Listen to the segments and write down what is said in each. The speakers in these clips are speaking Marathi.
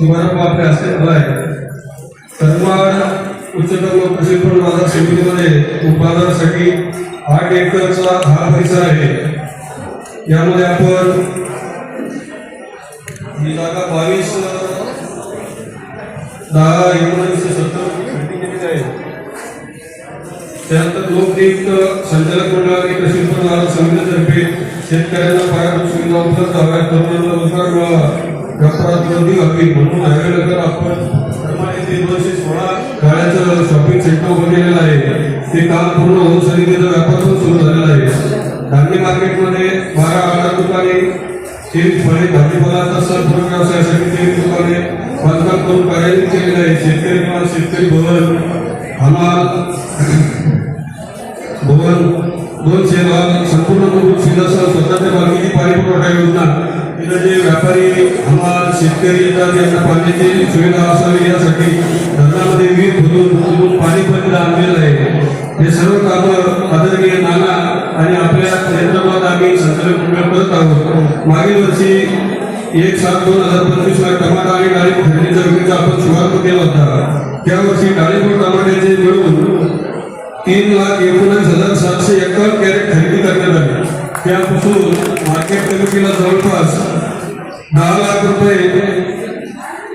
शुभारंभ आपल्या हस्ते झाला आहे। करमाड उच्चतम कृषी उत्पन्न बाजार समितीमध्ये उत्पादनासाठी 8 एकरचा हा परिसर आहे। यामध्ये आपण ही जागा 22/10/1970 केलेली आहे। त्यानंतर लोकनियुक्त संचालक मंडळ आणि कृषी उत्पन्न बाजार समितीतर्फे शेतकऱ्यांना पायाभूत सुविधा उपलब्ध व्हाव्यात, तरुणांना रोजगार मिळावा, व्यापारात वृद्धी व्हावी म्हणून यावेळेला आपण करमाड 216 गाड्यांचं शॉपिंग सेंटर उभारलेलं आहे। ते काम पूर्ण होऊन समितीचा व्यापार पण सुरू झालेला आहे। धान्य मार्केटमध्ये 12,000 दुकाने, 3 फळे भाजीपाला तसंच पूरक व्यवसायासाठी 3 दुकाने बांधकाम करून कार्यान्वित केलेले आहे। शेतकरी भवन, हमाल भवन, 2 शेतमाल, संपूर्ण मूलभूत सुविधासह स्वतःच्या मालकीची पाणी पुरवठा योजना, इथं जे व्यापारी हमाल शेतकरी येतात त्यांना पाण्याची सुविधा असावी यासाठी धरणामध्ये विहीर खोदून पाणी पण आणलेलं आहे। हे सर्व कामं आदरणीय नाना आणि आपल्या नेतृत्वात आम्ही संचालक मंडळ करत आहोत। मागील वर्षी 1/7/2025 ला टमाटा आणि डाळिंब खरेदीचा विक्रीचा आपण शुभारंभ केला होता। त्या वर्षी डाळिंब व टमाट्याचे मिळून 3,19,751 कॅरेट खरेदी करण्यात आली। त्यापासून मार्केट कमिटीला जवळपास 10 लाख रुपये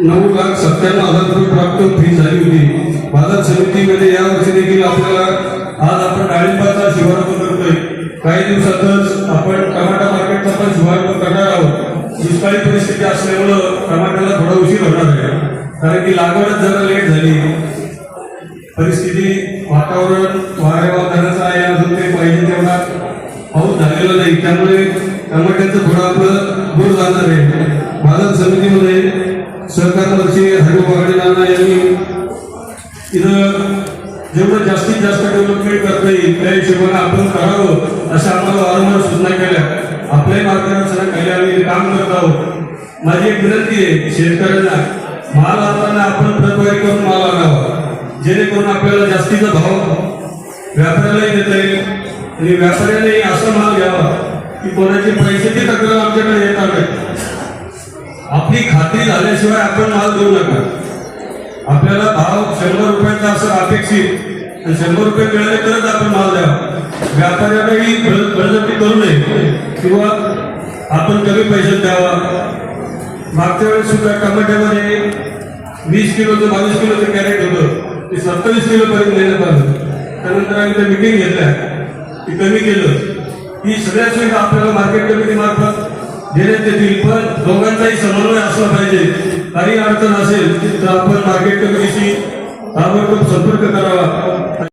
9,97,000 रुपये प्राप्त फी झाली होती। बाजार समितीमध्ये यावर्षी देखील आपल्याला आज आपण डाळिंबाचा शुभारंभ करतोय। काही दिवसातच आपण टमाटा मार्केटचा पण शुभारंभ करणार आहोत। दुष्काळी परिस्थिती असल्यामुळं टमाट्याला थोडा उशीर होणार आहे, कारण की लागवडच जरा लेट झाली। परिस्थिती वातावरण वाऱ्यावादळाचं आहे, अजून काही पाहिजे तेवढा पाऊस झालेला नाही, त्यामुळे टमाट्याचं थोडं आपलं दूर जाणार आहे। बाजार समितीमध्ये सहकार मंत्री हरिभाऊ नाना यांनी इथं जेवढं जास्तीत जास्त डेव्हलपमेंट करता येईल त्या हिशोबाने आपण करावं अशा आम्हाला वारंवार सूचना केल्या। आपल्याही मार्गदर्शनाखाली आम्ही काम करत आहोत। माझी एक विनंती आहे शेतकऱ्यांना, माल आणताना आपण प्रतवारी करून माल आणावा, जेणेकरून आपल्याला जास्तीचा भाव व्यापाऱ्यालाही देता येईल आणि व्यापाऱ्याने असा माल घ्यावा की कोणाचे पैशाची तक्रार आमच्याकडे येणार नाही। आपली खात्री झाल्याशिवाय आपण माल देऊ नका। आपल्याला भाव 100 रुपयाचा असं अपेक्षित, 100 रुपये मिळाले तरच आपण माल द्यावा। व्यापाऱ्यालाही बळजबरी करू नये किंवा आपण कमी पैशात द्यावा। मागच्या वेळेस सुद्धा टमाट्यामध्ये 20 किलोचं 22 किलोचं कॅरेट होतं, ते 27 किलो पर्यंत नेण्यात आलं। त्यानंतर आम्ही त्या मिटिंग घेतल्या, ती कमी केलं। ही सगळ्या सुविधा आपल्याला मार्केट कमिटी मार्फत देण्यात येतील, पण दोघांचाही समन्वय असला पाहिजे। काही अडचण असेल तर आपण मार्केट कमिटीशी ताबडतोब संपर्क करावा।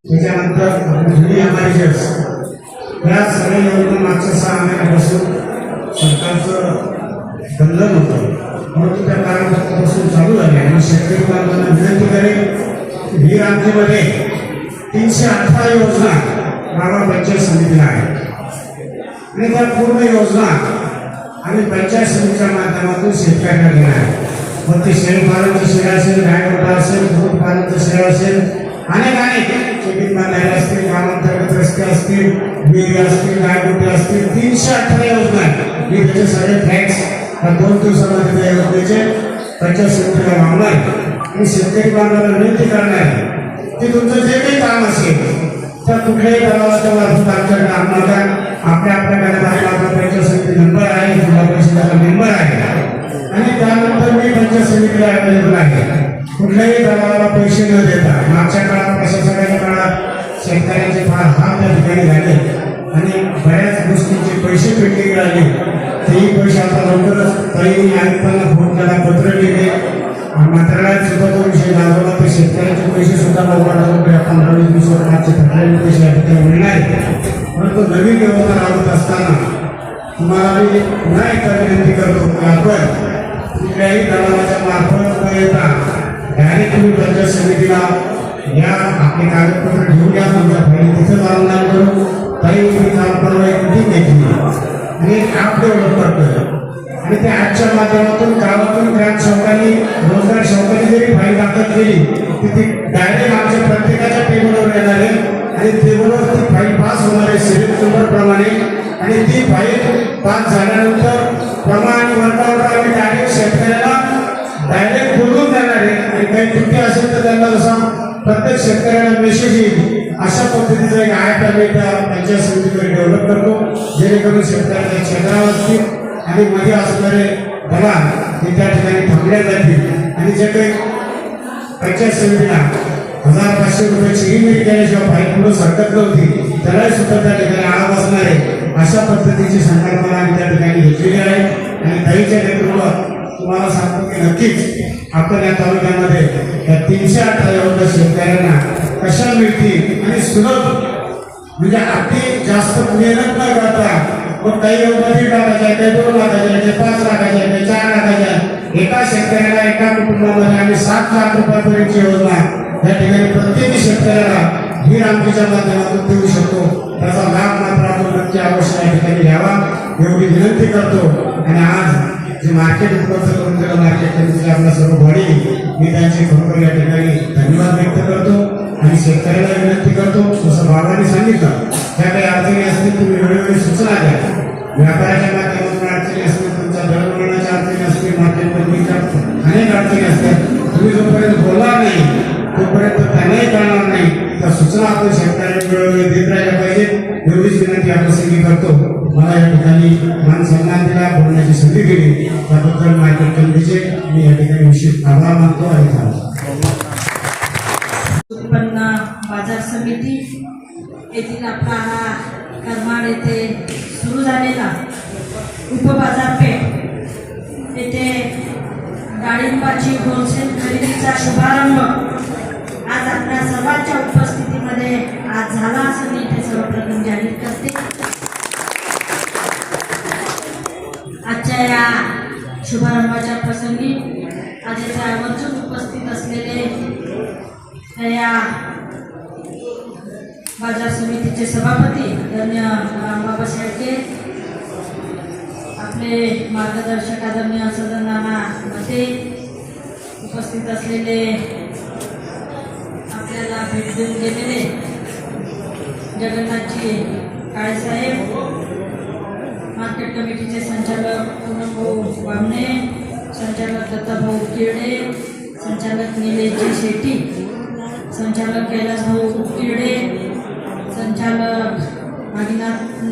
त्याच्यानंतर या सगळ्या योजना मागच्या 6 महिन्यापासून सरकारचं बंधन होतं, म्हणून त्या काळापासून चालू झाले आणि शेतकरी बांधवांना विनंती करेल, ही राज्यामध्ये 318 योजना गावा पंचायत समितीला आहेत आणि त्या पूर्ण योजना आम्ही पंचायत समितीच्या माध्यमातून शेतकऱ्यांना देणार आहे। मग ते शेळीपालनचं श्रेय असेल, गायगोठा असेल, दूध पालनचं श्रेय असेल, अनेक शेतीत बांधायला असतील, गावांतर्गत रस्ते असतील, विहिरी असतील, गायगोठे असतील, 318 योजना आहेत। मी त्याचे सगळे फॅक्ट्स 2 दिवसामध्ये त्या योजनेचे पंचायत समितीला मागणार आणि शेतकरी बांधवांना विनंती करणार की तुमचं जे काही काम असेल तर कुठल्याही तलावाच्या मार्फत आमच्याकडे आणणार। आपल्या गावात आपला पंचायत समिती मेंबर आहे, जिल्हा परिषदेचा मेंबर आहे आणि त्यानंतर मी पंचायत समितीला अवेलेबल आहे। कुठल्याही तलावाला पैसे न देता मागच्या काळात प्रशासनाच्या काळात शेतकऱ्यांचे फार हाल त्या ठिकाणी झाले आणि बऱ्याच गोष्टींचे पैसे पेंडिंग राहिले। तेही पैसे आता लवकरच तरी आयुक्तांना फोन केला, पत्र लिहिले, मंत्रालयात सुद्धा तो विषय लावला तर शेतकऱ्यांचे पैसे सुद्धा 9,000 रुपये 15-20 दिवसात मागचे ठरलेले पैसे या ठिकाणी मिळणार आहेत। परंतु नवीन योजना राबवत असताना तुम्हाला मी पुन्हा एकदा विनंती करतो की आपण कुठल्याही तलावाच्या मार्फत न येता डायरेक्ट तुम्ही पंचायत समितीला या आपले कागदपत्र घेऊन या, तुमच्या फाईली तिथं ऑनलाईन करू। काही मी काम परवा एक मिटिंग घेतली आणि एक ॲप डेव्हलप करतोय आणि त्या ॲपच्या माध्यमातून गावातून ग्रामसेवकांनी रोजगार सेवकांनी जरी फाईल दाखल केली की ती डायरेक्ट आमच्या प्रत्येकाच्या टेबलवर येणार आहे आणि टेबलवर ती फाईल पास होणार आहे सिरियल नंबर प्रमाणे आणि ती फाईल पास झाल्यानंतर प्रमाण वर्गावर आम्ही डायरेक्ट शेतकऱ्याला डायरेक्ट बोलून देणारे आणि काही त्रुटी असेल तर त्यांना जसा प्रत्येक शेतकऱ्याला मेसेज येईल अशा पद्धतीचा एक ॲप आम्ही त्या पंचायत समितीकडे डेव्हलप करतो, जेणेकरून शेतकऱ्यांच्या छेदरावर असतील आणि मध्ये असणारे दलाल हे त्या ठिकाणी थांबल्या जातील आणि जे काही पंचायत समितीला 1500 रुपयाची ई-मेल केल्याशिवाय फाईल पुढे सरकत नव्हती त्यालाही सुद्धा त्या ठिकाणी आळा बसणार आहे अशा पद्धतीची संकल्पना आम्ही त्या ठिकाणी घेतलेली आहे. आणि ताईच्या नेतृत्वात तुम्हाला सांगतो की नक्कीच आपण या तालुक्यामध्ये या 318 शेतकऱ्यांना कशा मिळतील आणि सुलभ म्हणजे अगदी जास्त मेहनत न करता मग काही 1 टाकायच्या, काही 2 लाखाच्या, काही 5 लाखाच्या, काही 4 लाखाच्या एका शेतकऱ्याला एका कुटुंबामध्ये आम्ही 7 लाख रुपयापर्यंतची योजना या ठिकाणी प्रत्येक शेतकऱ्याला ही रामकीच्या माध्यमातून देऊ शकतो. त्याचा लाभ मात्र आपण नक्की अवश्य या ठिकाणी घ्यावा एवढी विनंती करतो. आणि आज जे मार्केट उपलब्ध करून दिलं मार्केट कमिटीचे आपला सर्व बॉडी मी त्यांचे खरोखर या ठिकाणी धन्यवाद व्यक्त करतो आणि शेतकऱ्याला विनंती करतो जसं बाबांनी सांगितलं त्या काही अडचणी असतील तुम्ही वेळोवेळी सूचना द्या. व्यापाराच्या माध्यमातून अडचणी असतील, तुमच्या दळणवळणाच्या अडचणी असतील, मार्केट कमिटीच्या अनेक अडचणी असतात. तुम्ही जोपर्यंत बोलणार नाही तोपर्यंत त्यांनाही कळणार नाही. त्या सूचना आपण शेतकऱ्यांना वेळोवेळी देत राहिल्या पाहिजेत एवढीच विनंती आपण सगळी करतो. मला या ठिकाणी मान सन्मान दिला, बोलण्याची संधी दिली त्याबद्दल मार्केट कमिटीचे मी या ठिकाणी विशेष आभार मानतो आणि थांबतो. उत्पन्न बाजार समिती येथील आपला हा करमाड येथे सुरू झालेला उपबाजारपेठ येथे डाळिंबाची होलसेल खरेदीचा शुभारंभ आज आपल्या सर्वांच्या उपस्थितीमध्ये आज झाला असं मी इथे सर्वप्रथम जाहीर करते. आजच्या या शुभारंभाच्या प्रसंगी आज येथे आवर्जून उपस्थित असलेले या बाजार समितीचे सभापती आदरणीय रामबाबा शेळके, आपले मार्गदर्शक आदरणीय सदनाना मध्ये उपस्थित असलेले आपल्याला भेट देऊन गेलेले जगन्नाथजी काळेसाहेब, मार्केट कमिटीचे संचालक पूनमभाऊ बामणे, संचालक दत्ताभाऊ किरडे, संचालक निलेशजी शेट्टी, संचालक कैलासभाऊ किरडे, संचालक भागीनाथ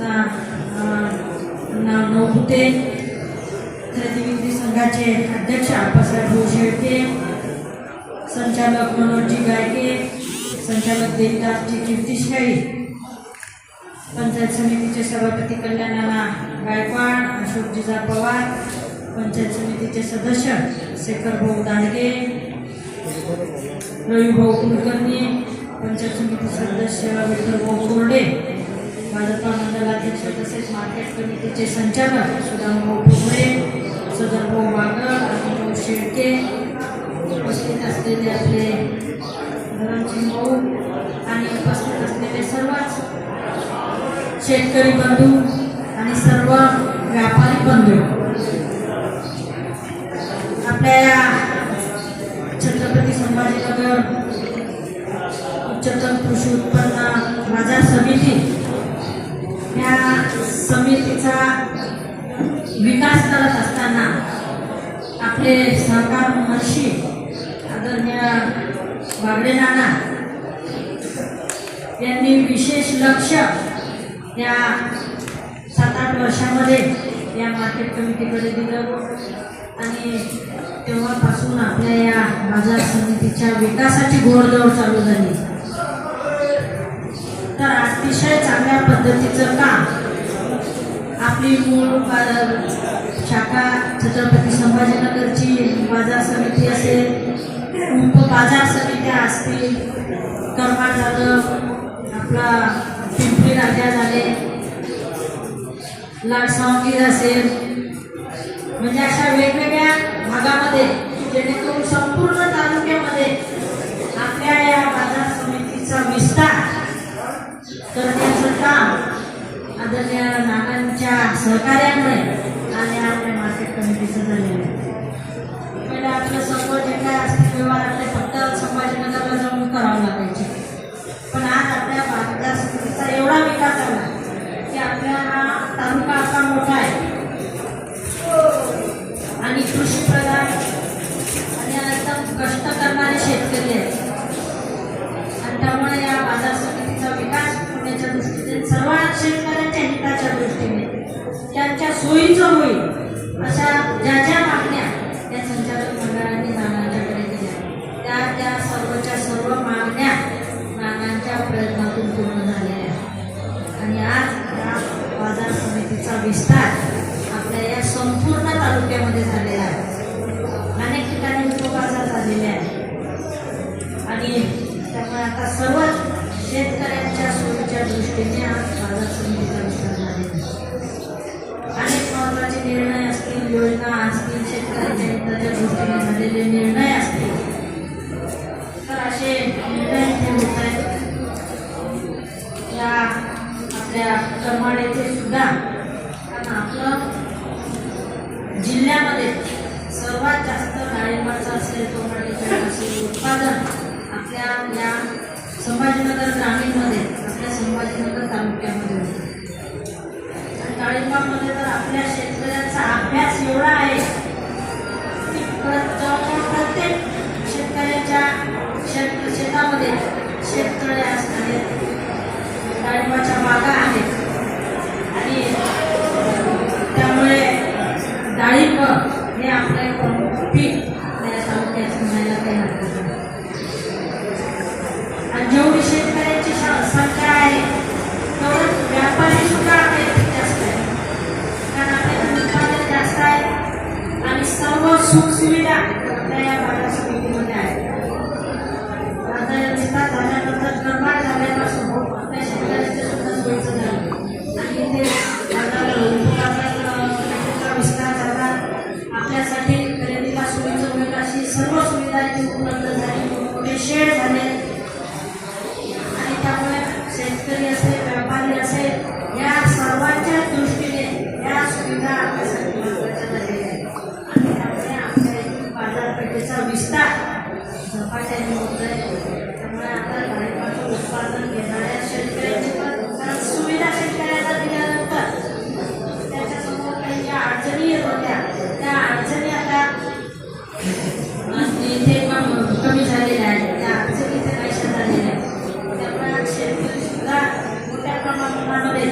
नवभुते, खरेदी विक्री संघाचे अध्यक्ष आप्पासाहेब शेळके, संचालक मनोजजी गायके, संचालक देवदासजी कीर्तिशाही, पंचायत समितीचे सभापती कल्याणाना गायकवाड, अशोकजीजा पवार, पंचायत समितीचे सदस्य शेखरभाऊ दांडगे, रविभाऊ कुलकर्णी, पंचायत समिती सदस्य विठ्ठलभाऊ कोरडे, भाजपा मंडलाध्यक्ष तसेच मार्केट कमिटीचे संचालक सुदामभाऊ भोगळे, सदरभाऊ बागर, अजितभाऊ शेळके, उपस्थित असलेले आपले धरणसिंग भाऊ आणि उपस्थित असलेले सर्वच शेतकरी बंधू आणि सर्व व्यापारी बंधू, आपल्या या छत्रपती संभाजीनगर उच्चतम कृषी उत्पन्न बाजार समिती या समितीचा विकास करत असताना आपले सहकार महर्षी आदरणीय बागडे नाना यांनी विशेष लक्ष या 7-8 वर्षामध्ये या मार्केट कमिटीकडे दिलं आणि तेव्हापासून आपल्या या बाजार समितीच्या विकासाची घोडदौड चालू झाली. तर अतिशय चांगल्या पद्धतीचं काम आपली मूळ शाखा छत्रपती संभाजीनगरची बाजार समिती असेल, उपबाजार समित्या असतील, करमाड झालं, आपला पिंपरी राजा झाले, लाडसावंगी असेल, म्हणजे अशा वेगवेगळ्या भागामध्ये जेणेकरून संपूर्ण तालुक्यामध्ये आपल्या या बाजार समितीचा विस्तार करण्याचं काम आदरणीय नानांच्या सहकार्यामुळे आणि आपल्या मार्केट कमिटीचं झालेलं आहे. पहिले आपलं सर्व जे काय असतील व्यवहार आपले फक्त संभाजीनगरला जाऊन करावं लागायचे, पण आज आपल्या बाजार समितीचा एवढा विकास झाला की आपला हा तालुका आता मोठा आहे आणि कृषी प्रधान त्यांच्या सोयीचं होईल अशा ज्या ज्या मागण्या त्या संचालक मंडळाने नानांच्याकडे दिल्या त्या सर्वच्या सर्व मागण्या नानांच्या प्रयत्नातून पूर्ण झालेल्या आहेत. आणि आज या बाजार समितीचा विस्तार आपल्या या संपूर्ण तालुक्यामध्ये झालेला आहे. अनेक ठिकाणी उपबाजार झालेले आहेत आणि त्यामुळे आता सर्वच शेतकऱ्यांच्या सोयीच्या दृष्टीने आज बाजार समितीचा विस्तार झालेला आहे. अनेक महत्त्वाचे निर्णय असतील, योजना असतील, शेतकऱ्यांच्या हिताच्या दृष्टीने झालेले निर्णय असतील, तर असे निर्णय हे होत आहेत. या आपल्या करमाड येथे सुद्धा कारण आपलं जिल्ह्यामध्ये सर्वात जास्त डाळिंबाचं असेल, टोमॅटोचं असेल उत्पादन आपल्या या संभाजीनगर ग्रामीणमध्ये, आपल्या संभाजीनगर तालुक्यामध्ये होतं. डाळिंबामध्ये तर आपल्या शेतकऱ्यांचा अभ्यास एवढा आहे की प्रत्येक शेतकऱ्याच्या शेतामध्ये शेततळे असणारे डाळिंबाच्या बागा आहेत आणि त्यामुळे डाळिंब हे आपलं एक प्रमुख पीक आपल्या तालुक्यात म्हणायला काही हरकत नाही. आणि जेवढी शेतकऱ्यांची संख्या आहे तेवढं व्यापारी सुद्धा आपल्या इथे जास्त आहे. कारण आपल्याकडे उत्पादन जास्त आहे आणि सर्व सुखसुविधा आपल्या या बाजार समितीमध्ये आहेत. आता विस्तार झाल्यानंतर करमाड झाल्यापासून आपल्या शेतकऱ्यांच्या सुद्धा सोयीचं झालं आणि इथे बाजाराचा विस्तार झाला. आपल्यासाठी खरेदीला सोयीचं होईल अशी सर्व सुविधा इथे उपलब्ध झाली. मोठे शेड झाले आणि त्यामुळे शेतकरी असेल, व्यापारी असेल, या सर्वांच्या दृष्टीने या सुविधा आपल्यासाठी महत्त्वाच्या झालेल्या आहेत. आणि त्यामुळे आपल्या इथून बाजारपेठेचा विस्तार झपाट्याने होत आहे. त्यामुळे आता डाळिंबाचं उत्पादन घेणाऱ्या शेतकऱ्यांची पण सुविधा शेतकऱ्याला दिल्यानंतर त्याच्यासमोर काही ज्या अडचणी येत होत्या त्या अडचणी आता इथे कमी झालेल्या आहेत. त्या अडचणी इथे नाहीशा झालेल्या आहेत. त्यामुळे आज शेतकरी सुद्धा मोठ्या प्रमाणामध्ये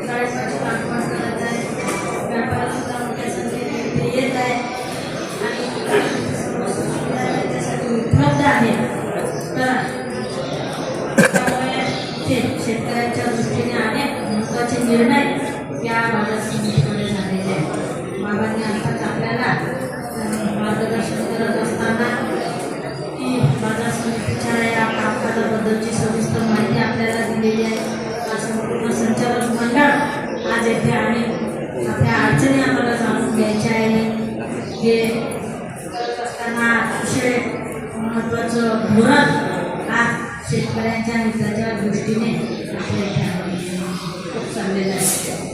डाळिंबाची लागवड करत आहे. व्यापारी सुद्धा मोठ्या संख्येने इथे येत आहे आणि सर्व सुविधा त्याच्यासाठी उपलब्ध आहे. तर त्यामुळे शेतकऱ्यांच्या दृष्टीने अनेक महत्त्वाचे निर्णय या बाजार समितीमध्ये झालेले आहेत. बाबांनी अर्थात आपल्याला मार्गदर्शन करत असताना की बाजार समितीच्या या कामकाजाबद्दलची सविस्तर माहिती आपल्याला दिलेली आहे. असं पूर्ण संचालक मंडळ आज येथे आणि आपल्या अडचणी आम्हाला जाणून घ्यायच्या आहे. हे करत असताना अतिशय महत्त्वाचं धोरण आज शेतकऱ्यांच्या हिताच्या दृष्टीने आपल्या इथे खूप चाललेलं आहे.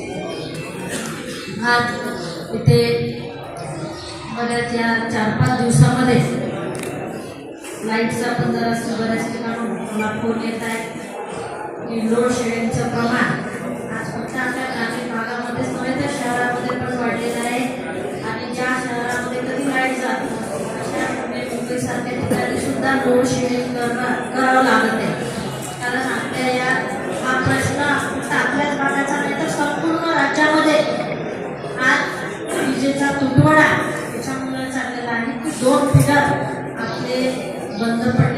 आज इथे बऱ्याच या 4-5 दिवसामध्ये लाईटचा पण जरा बऱ्याच ठिकाणी मला फोन येत आहे की लोड शेडिंगचं प्रमाण आज फक्त आपल्या ग्रामीण भागामध्येच नव्हे तर शहरामध्ये पण वाढलेलं आहे. आणि ज्या शहरामध्ये कधी लाईट जात अशा मुंबईसारख्या ठिकाणी सुद्धा लोड शेडिंग करावं लागत आहे. कारण आपल्या या हा प्रश्न फक्त आपल्याच भागाचा नाही तर संपूर्ण राज्यामध्ये आज विजेचा तुटवडा त्याच्यामुळे चाललेला आहे की 2 पिलर आपले बंद पडले